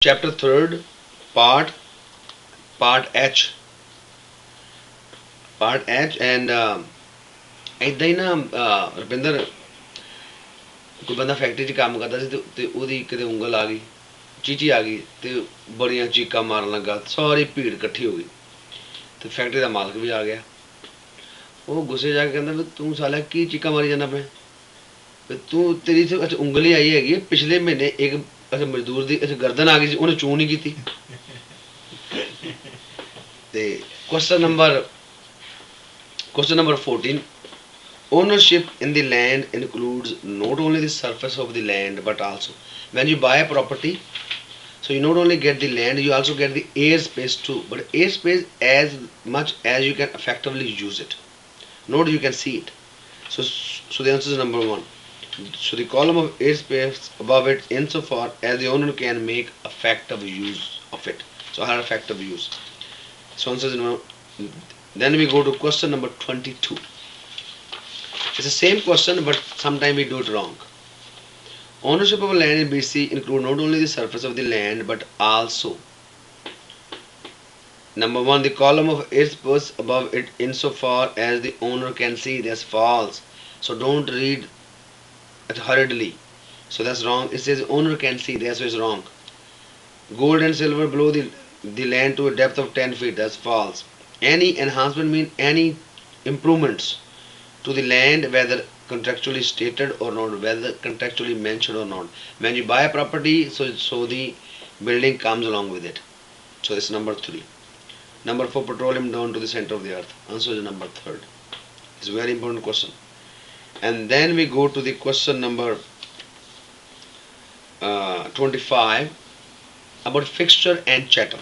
Chapter 3rd, part part H. Part H and ਇਦਾਂ ਹੀ ਨਾ ਰੁਪਿੰਦਰ ਕੋਈ ਬੰਦਾ ਫੈਕਟਰੀ 'ਚ ਕੰਮ ਕਰਦਾ ਸੀ ਤੇ ਉਹਦੀ ਕਿਤੇ ਉਂਗਲ ਆ ਗਈ, ਚੀਚੀ ਆ ਗਈ ਤੇ ਬੜੀਆਂ ਚੀਕਾਂ ਮਾਰਨ ਲੱਗਾ, ਸਾਰੀ ਭੀੜ ਇਕੱਠੀ ਹੋ ਗਈ ਤੇ ਫੈਕਟਰੀ ਦਾ ਮਾਲਕ ਵੀ ਆ ਗਿਆ। ਉਹ ਗੁੱਸੇ ਜਾ ਕੇ ਕਹਿੰਦਾ ਵੀ ਤੂੰ ਸਾਲਿਆ ਕੀ ਚੀਕਾਂ ਮਾਰੀ ਜਾਂਦਾ ਪਿਆ, ਵੀ ਤੂੰ ਤੇਰੀ ਅੱਛਾ ਉਂਗਲੀ ਆਈ ਹੈਗੀ ਹੈ, ਪਿਛਲੇ ਮਹੀਨੇ ਇੱਕ ਅੱਛਾ ਮਜ਼ਦੂਰ ਦੀ ਅੱਛਾ ਗਰਦਨ ਆ ਗਈ ਸੀ, ਉਹਨੇ ਚੂੰ ਨਹੀਂ ਕੀਤੀ। ਤੇ question number 14. Ownership in the land includes not only the surface of the land but also when you buy a property, so you not only get the land, you also get the airspace too, but airspace as much as you can effectively use it, not you can see it. So the answer is number one. So the column of airspace above it insofar as the owner can make effective use of it. So I had effective use. So answer is number. Then we go to question number 22. It's the same question, but sometimes we do it wrong. Ownership of land in BC include not only the surface of the land but also number one, the column of airspace above it insofar as the owner can see. That's false. So don't read it hurriedly. So that's wrong. It says owner can see. That's why it's wrong. Gold and silver below the land to a depth of 10 feet. That's false. Any enhancement means any improvements to the land, whether contractually stated or not, whether contractually mentioned or not. When you buy a property, so the building comes along with it. So it's number 3. Number 4, petroleum down to the center of the earth. Answer is number 3rd. It's a very important question. And then we go to the question number 25 about fixture and chattel.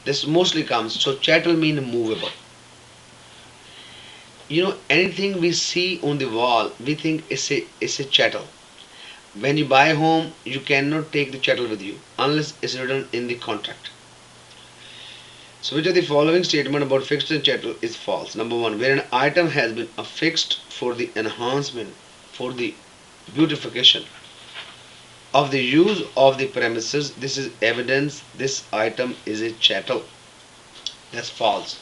This mostly comes, so chattel means movable. Anything we see on the wall, we think it's a chattel. When you buy a home, you cannot take the chattel with you unless it's written in the contract. So which of the following statement about fixed and chattel is false? Number one, where an item has been affixed for the enhancement, for the beautification of the use of the premises, this is evidence this item is a chattel. That's false.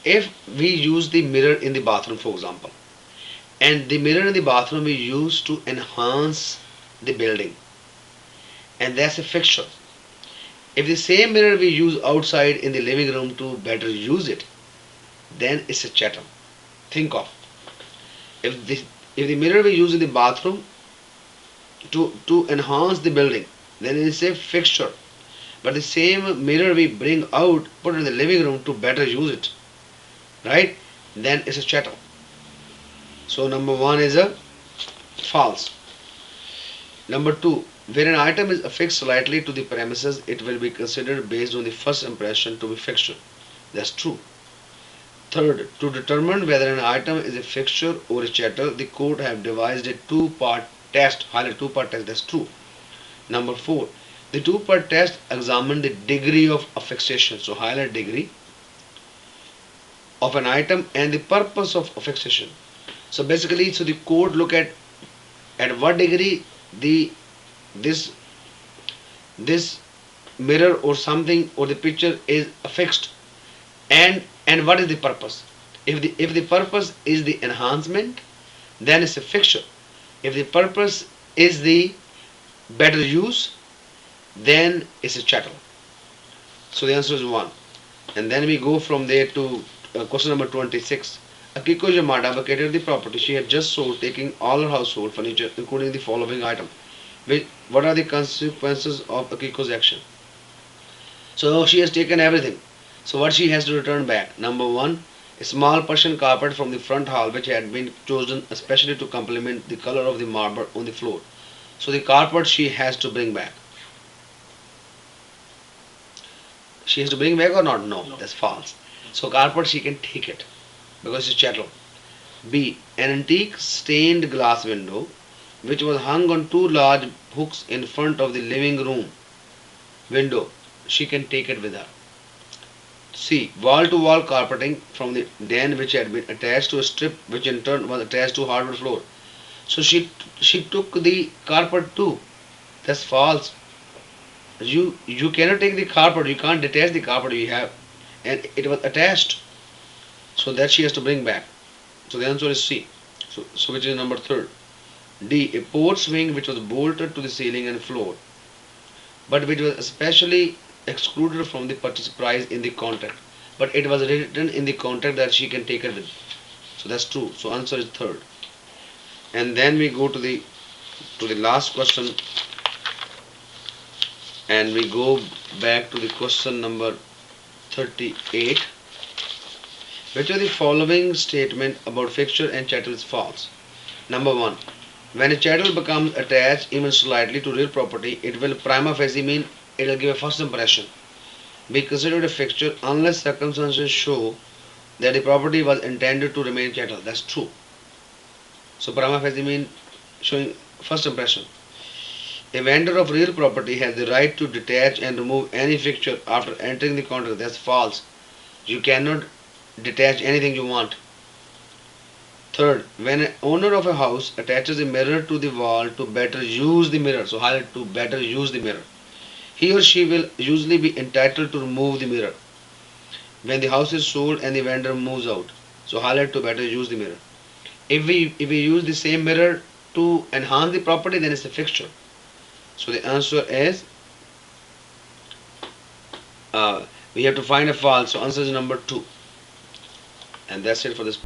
If we use the mirror in the bathroom, for example, and the mirror in the bathroom we use to enhance the building, and that's a fixture. If the same mirror we use outside in the living room to better use it, then it's a chattel. Think of, if the mirror we use in the bathroom to enhance the building, then it's a fixture. But the same mirror we bring out, put in the living room to better use it, right? Then it's a chattel. So number one is a false. Number two, where an item is affixed slightly to the premises, it will be considered based on the first impression to be fixture. That's true. Third, to determine whether an item is a fixture or a chattel, the court have devised a two-part test. Highlight two-part test. That's true. Number four, the two-part test examine the degree of affixation. So highlight degree of an item and the purpose of affixation. So basically, so the court look at what degree this mirror or something or the picture is affixed, and what is the purpose. If the purpose is the enhancement, then it's a fixture. If the purpose is the better use, then it's a chattel. So the answer is 1. And then we go from there to question number 26. Akiko Yamada vacated the property she had just sold, taking all her household furniture, including the following item. What are the consequences of Akiko's action? So she has taken everything. So what she has to return back? Number one, a small Persian carpet from the front hall which had been chosen especially to complement the color of the marble on the floor. So the carpet she has to bring back. She has to bring back or not? No, that's false. So carpet she can take it because it's chattel. B. An antique stained glass window which was hung on two large hooks in front of the living room window. She can take it with her. C. Wall to wall carpeting from the den which had been attached to a strip which in turn was attached to hardwood floor. So she took the carpet too. That's false. You cannot take the carpet, you can't detach the carpet you have, and it was attached, so that she has to bring back. So the answer is C. So which is number third. D. A porch swing which was bolted to the ceiling and floor, but which was especially excluded from the purchase price in the contract. But it was written in the contract that she can take it with. So that's true. So answer is third. And then we go to the last question, and we go back to the question number 38. Which of the following statement about fixture and chattel is false? Number 1. When a chattel becomes attached even slightly to real property, it will prima facie mean it will give a first impression, be considered a fixture unless circumstances show that the property was intended to remain chattel. That's true. So prima facie mean showing first impression. A vendor of real property has the right to detach and remove any fixture after entering the contract. That's false. You cannot detach anything you want. Third, when an owner of a house attaches a mirror to the wall to better use the mirror, so highlight to better use the mirror, he or she will usually be entitled to remove the mirror when the house is sold and the vendor moves out. So highlight to better use the mirror. If we use the same mirror to enhance the property, then it's a fixture. So the answer is we have to find a false. So answer is number 2. And that's it for this.